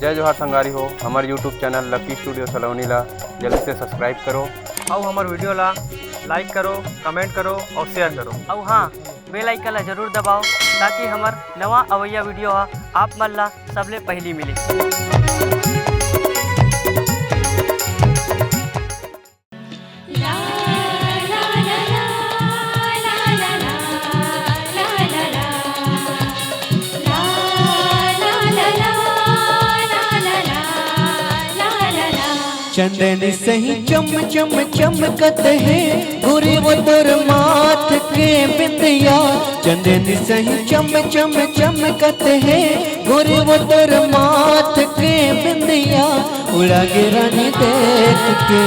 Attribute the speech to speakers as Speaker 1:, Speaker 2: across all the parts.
Speaker 1: जय जोहार संगारी हो। हमारे यूट्यूब चैनल लकी स्टूडियो सलोनी ला जल्दी से सब्सक्राइब करो
Speaker 2: और हमारे वीडियो ला लाइक करो, कमेंट करो और शेयर करो।
Speaker 3: और हाँ, बेल आइकन ला जरूर दबाओ ताकि हमार नवा अवैया वीडियो आप मन ला सबले पहली मिले।
Speaker 4: चंदन सही चम चम चमकत है गोरी वो तोर माथ के बिंदिया। चंदन सही चम चम चमकत है गोरी वो तोर माथ के बिंदिया। उड़ा गे रानी देख के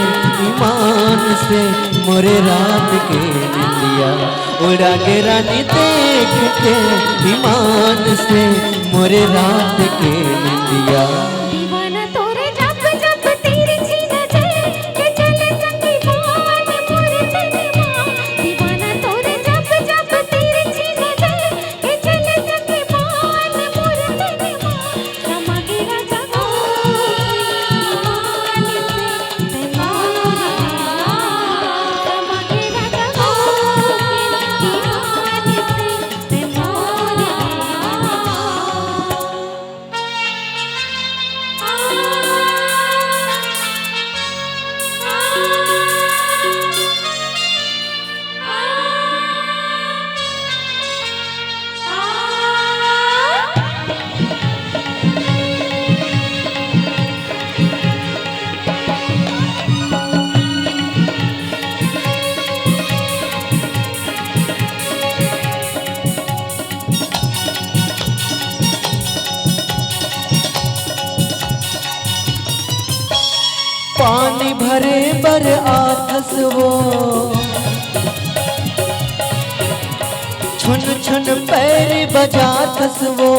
Speaker 4: ईमान से मोरे रात के निंदिया। उड़ा गे रानी देख के ईमान से मोरे रात के निंदिया। पानी भरे बर आथस वो छुन छुन पैर बजाथस वो।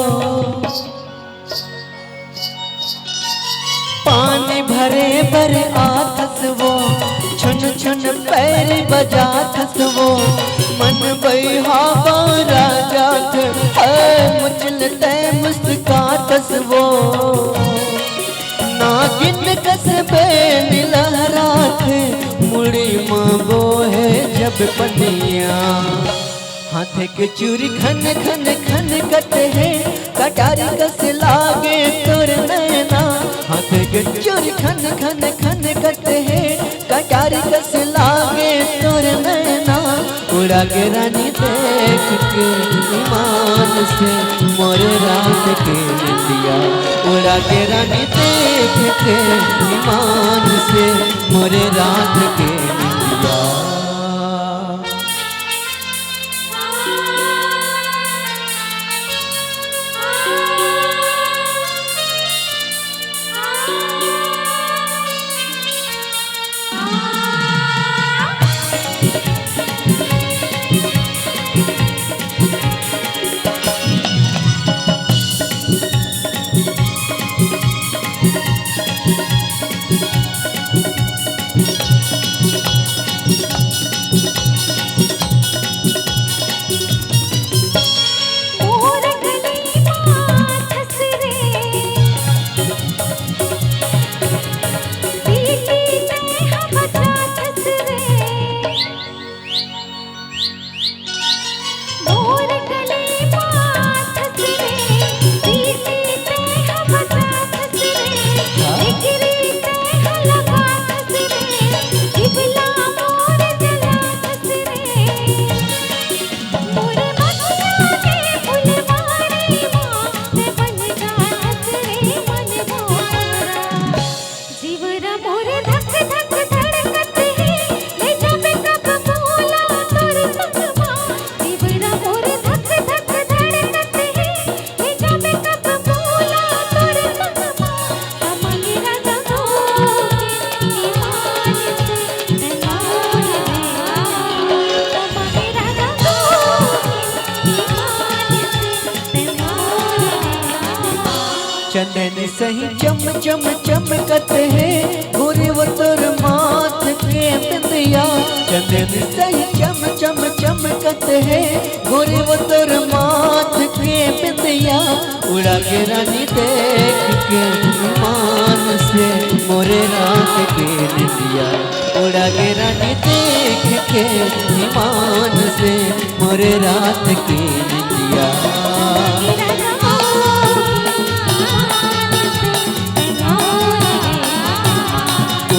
Speaker 4: पानी भरे बर आथस वो छुन छुन पैर बजाथस वो। मन बहावा राजात है मुचल ते मुस्कातस वो। नागिन कसबे नीलहरात मुड़ी मांगो है जब पनिया। हाथ के चूरी खन खन खन कट है कटारी कस लागे तोर नैना। हाथ के चूरी खन खन खन कट है कटारी कस लागे तोर नैना। उड़ा के रानी देख के ईमान से मोर रात के निंदिया। उड़ा के रानी देख के ईमान से मोरे रात के निंदिया। चंदन सही चम चम चमकत है गोरी वो तोर माथ के बिंदिया। चंदन सही चम चम चमकत है गोरे वो तोर माथ के बिंदिया उड़ा के रानी देख के ईमान से मोरे रात के निंदिया उड़ा के रानी देख के ईमान से मोरे रात की निंदिया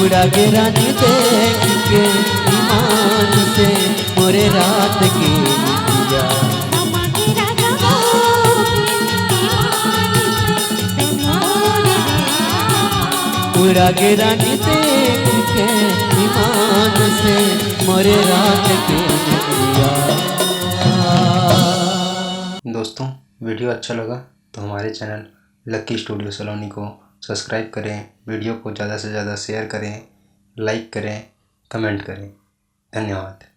Speaker 4: उड़ा के रानी देख के ईमान से मोरे रात की निंदिया उड़ा के रानी देख के ईमान से मोरे रात की निंदिया।
Speaker 1: दोस्तों वीडियो अच्छा लगा तो हमारे चैनल लकी स्टूडियो सलोनी को सब्सक्राइब करें, वीडियो को ज़्यादा से ज़्यादा शेयर करें, लाइक करें, कमेंट करें। धन्यवाद।